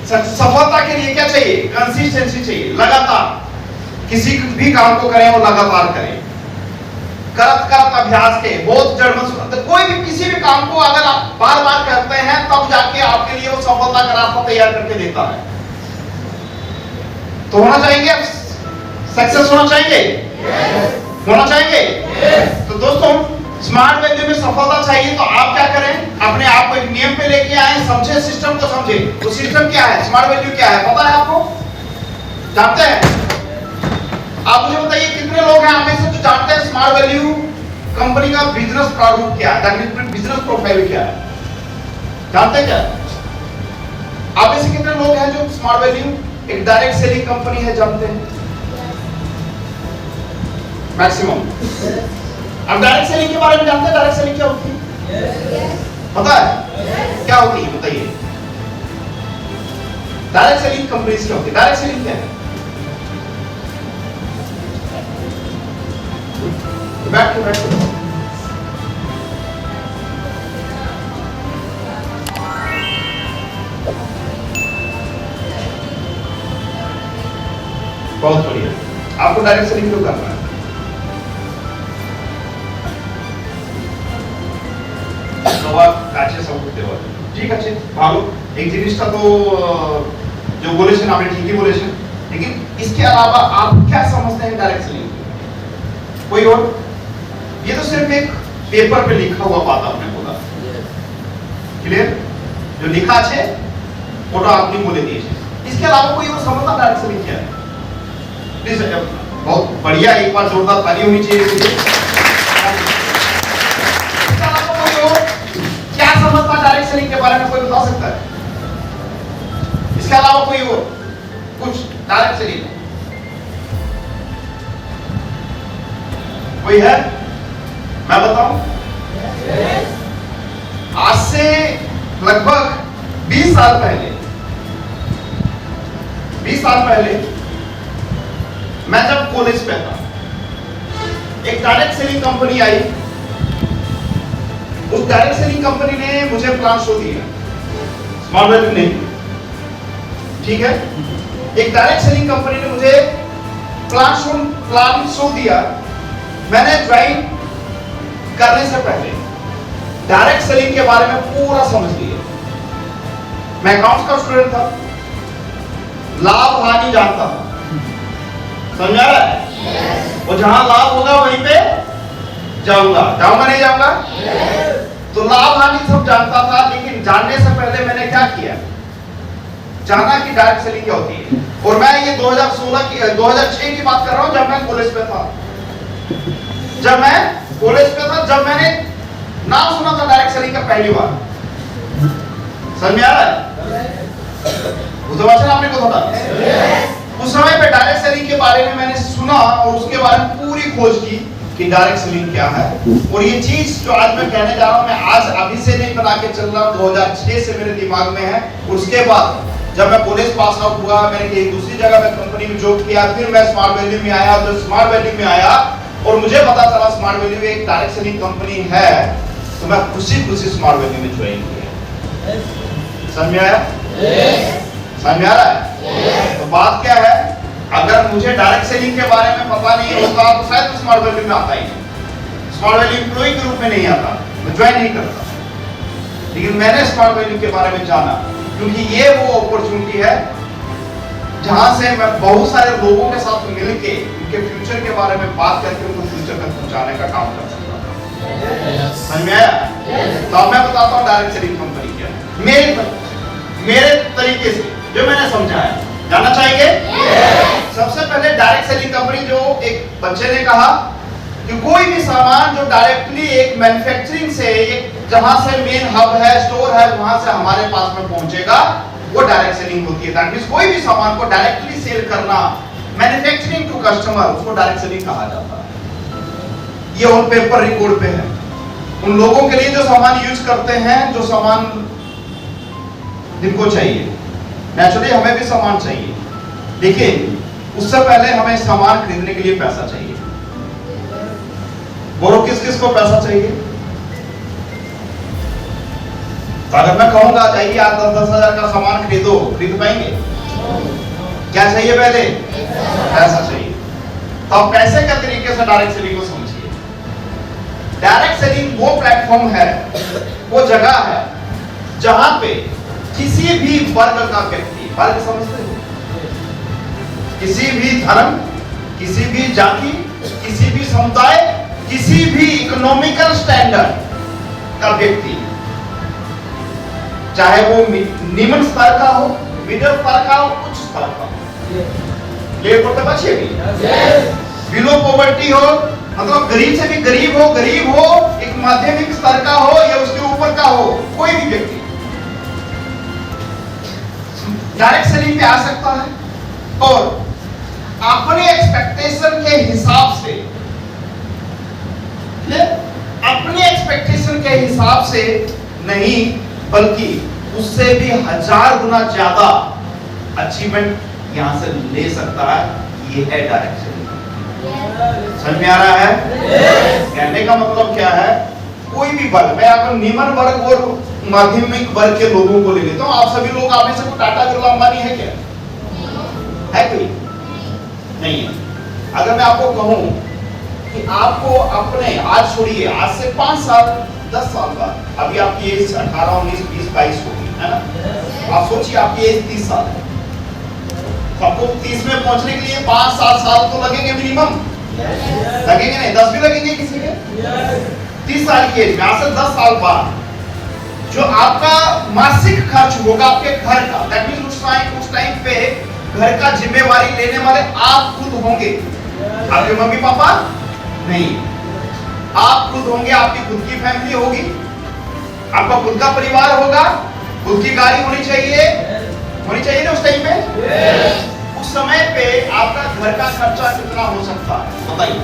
सफलता के लिए क्या चाहिए? कंसिस्टेंसी चाहिए, लगातार किसी भी काम को करें वो लगातार करें, करत करत अभ्यास के बहुत जड़। कोई भी किसी भी काम को अगर आप बार बार करते हैं तब जाके आपके लिए वो सफलता का रास्ता तैयार करके देता है। तो होना चाहेंगे, सक्सेस होना चाहिए, होना चाहिए। तो दोस्तों स्मार्ट वैल्यू में सफलता चाहिए तो आप क्या करें? अपने आप को एक नियम पे लेके आए, समझे, सिस्टम को समझे। वो सिस्टम क्या है, स्मार्ट वैल्यू क्या है, पता है आपको? जानते हैं? आप मुझे बताइए कितने लोग हैं आप में से जो जानते हैं स्मार्ट वैल्यू कंपनी का बिजनेस प्रारूप क्या है, बिजनेस प्रोफाइल क्या है? जानते हैं क्या? आप में से कितने लोग हैं जो स्मार्ट वैल्यू एक डायरेक्ट सेलिंग कंपनी है जानते हैं? मैक्सिमम। अब डायरेक्ट सेलिंग के बारे में जानते हैं? डायरेक्ट सेलिंग क्या होती है? पता है क्या होती है? बताइए। डायरेक्ट सेलिंग कंपनी क्या होती है? डायरेक्ट सेलिंग क्या है? बैठ बहुत बढ़िया। आपको डायरेक्ट सेलिंग क्यों करना है? কাছে সব করতে পারে। ঠিক আছে, ভালো। एक জিনিসটা তো जो बोलेছেন আপনি ঠিকই বলেছেন, लेकिन इसके अलावा आप क्या समझते हैं डायरेक्ट सेलिंग? कोई और? ये तो सिर्फ एक पेपर पे लिखा हुआ बात आपने बोला, क्लियर? जो लिखा है ওটা আপনি বলে দিয়েছেন। इसके अलावा कोई और समझता डायरेक्ट सेलिंग क्या है? प्लीज बहुत बढ़िया, एक बार जोरदार ताली होनी चाहिए इसके लिए। इसके अलावा कोई और क्या समझता डायरेक्ट सेलिंग के बारे में, कोई बता सकता है? इसके अलावा कोई और कुछ डायरेक्ट सेलिंग कोई है? मैं बताऊं? आज से लगभग 20 साल पहले मैं जब कॉलेज पे था, एक डायरेक्ट सेलिंग कंपनी आई। उस डायरेक्ट सेलिंग कंपनी ने मुझे प्लान शो दिया, स्मार्ट वैल्यू नहीं, ठीक है? एक डायरेक्ट सेलिंग कंपनी ने मुझे प्लान शो दिया। मैंने ज्वाइन करने से पहले डायरेक्ट सेलिंग के बारे में पूरा समझ लिया। मैं अकाउंट्स का स्टूडेंट था, लाभ हानि जानता था, समझा रहा है? और जहां लाभ होगा वहीं पे जाऊंगा नहीं जाऊंगा? तो लाभ हानि सब जानता था, लेकिन जानने से पहले मैंने क्या किया? जाना कि डायरेक्ट सेलिंग क्या होती है। और मैं ये 2006 की बात कर रहा हूं, जब मैं कॉलेज पे था। जब मैंने नाम सुना था डायरेक्ट सेलिंग का पहली बार। समझ में आ रहा है? बुद्धवाचन आपने को था? उस समय पे डायरेक्ट सेलिंग के बारे में मैंने सुना और उसके बारे में पूरी खोज की कि डायरेक्ट सेलिंग क्या है। और ये चीज जो आज मैं कहने जा रहा हूं, मैं आज अभी से नहीं बना के चल रहा, 2006 से मेरे दिमाग में है। उसके बाद जब मैं कॉलेज पास आउट हुआ, मैंने एक दूसरी जगह में कंपनी में जॉब किया, फिर मैं स्मार्ट वैल्यू में आया। तो स्मार्ट वैल्यू में आया और मुझे पता चला स्मार्ट वैल्यू एक डायरेक्ट सेलिंग कंपनी है, तो मैं खुशी स्मार्ट वैल्यू में ज्वाइन किया। समझ में आया? समझ में आ रहा है? तो बात क्या है, अगर मुझे डायरेक्ट सेलिंग के बारे में पता नहीं होता तो शायद स्मार्ट वैल्यू में आता ही नहीं, स्मार्ट वैल्यू एम्प्लॉय के रूप में नहीं आता, मैं ज्वाइन नहीं करता। लेकिन मैंने स्मार्ट वैल्यू के बारे में जाना, क्योंकि ये वो अपॉर्चुनिटी है जहां से मैं बहुत सारे लोगों के साथ मिलके उनके फ्यूचर के बारे में बात करके उनको फ्यूचर तक पहुंचाने का काम कर सकता हूं। समझ में आया? तो अब मैं बताता हूं डायरेक्ट सेलिंग कंपनी क्या है, मेरे तरीके से जो मैंने समझा है। जानना चाहेंगे? सबसे पहले डायरेक्ट सेलिंग कंपनी, जो एक बच्चे ने कहा कि कोई भी सामान जो डायरेक्टली एक मैन्युफैक्चरिंग से, एक जहां से मेन हब है, स्टोर है, वहां से हमारे पास में पहुंचेगा, वो डायरेक्ट सेलिंग होती है। दैट मींस कोई भी सामान को डायरेक्टली सेल करना, मैन्युफैक्चरिंग टू कस्टमर, उसको डायरेक्ट सेलिंग कहा जाता है। ये ऑन पेपर रिकॉर्ड पे है। उन लोगों के लिए जो सामान यूज करते हैं, जो सामान जिनको चाहिए, नेचुरली हमें भी सामान चाहिए, लेकिन उससे पहले हमें सामान खरीदने के लिए पैसा चाहिए। बोलो किस किस को पैसा चाहिए? तो अगर मैं कहूंगा जाइए आप 10-10 हजार का सामान खरीदो, खरीद पाएंगे? क्या चाहिए? पहले पैसा चाहिए। तो अब पैसे के तरीके से डायरेक्ट सेलिंग को समझिए। डायरेक्ट सेलिंग वो प्लेटफॉर्म है, वो जगह है जहां पे किसी भी वर्ग का व्यक्ति, वर्ग समझते हो, किसी भी धर्म, किसी भी जाति, किसी भी समुदाय, किसी भी इकोनॉमिकल स्टैंडर्ड का व्यक्ति, चाहे वो निम्न स्तर का हो, मिडिल स्तर का हो, उच्च स्तर का हो, क्लियर पड़ता बच्चे भी, बिलो पॉवर्टी हो, मतलब गरीब से भी गरीब हो, एक माध्यमिक स्तर का हो या उसके ऊपर का हो, कोई भी व्यक्ति डायरेक्ट सेलिंग पे आ सकता है और अपने एक्सपेक्टेशन के हिसाब से, अपने एक्सपेक्टेशन के हिसाब से नहीं बल्कि उससे भी 1000 गुना ज्यादा अचीवमेंट यहां से ले सकता है। ये है डायरेक्ट सेलिंग। समझ में आ रहा है? कहने का मतलब क्या है, कोई भी वर्ग, मैं अगर निम्न वर्ग और माध्यमिक वर्ग के लोगों को ले लेता हूं, आप सभी लोग, आप में से कोई टाटा बिरला अंबानी है क्या? है कोई? नहीं है। अगर मैं आपको कहूं कि आपको अपने, आज छोड़िए, आज से 5 साल 10 साल बाद, अभी आपकी एज 18 19 20 22 होगी, है ना? आप सोचिए आपकी एज 30 साल है, तो आपको 30 में पहुंचने के लिए 5-7 साल तो लगेंगे मिनिमम, लगेंगे नहीं? 10 भी लगेंगे किसी के? 30 साल की एज में, आज से 10 साल बाद जो आपका मासिक खर्च होगा आपके घर का, दैट मींस उस टाइम पे घर का जिम्मेवारी लेने वाले आप खुद होंगे, आपके मम्मी पापा नहीं, आप खुद होंगे, आपकी खुद की फैमिली होगी, आपका खुद का परिवार होगा, खुद की गाड़ी होनी चाहिए ना उस टाइम पे। उस समय पे आपका घर का खर्चा कितना हो सकता है बताइए?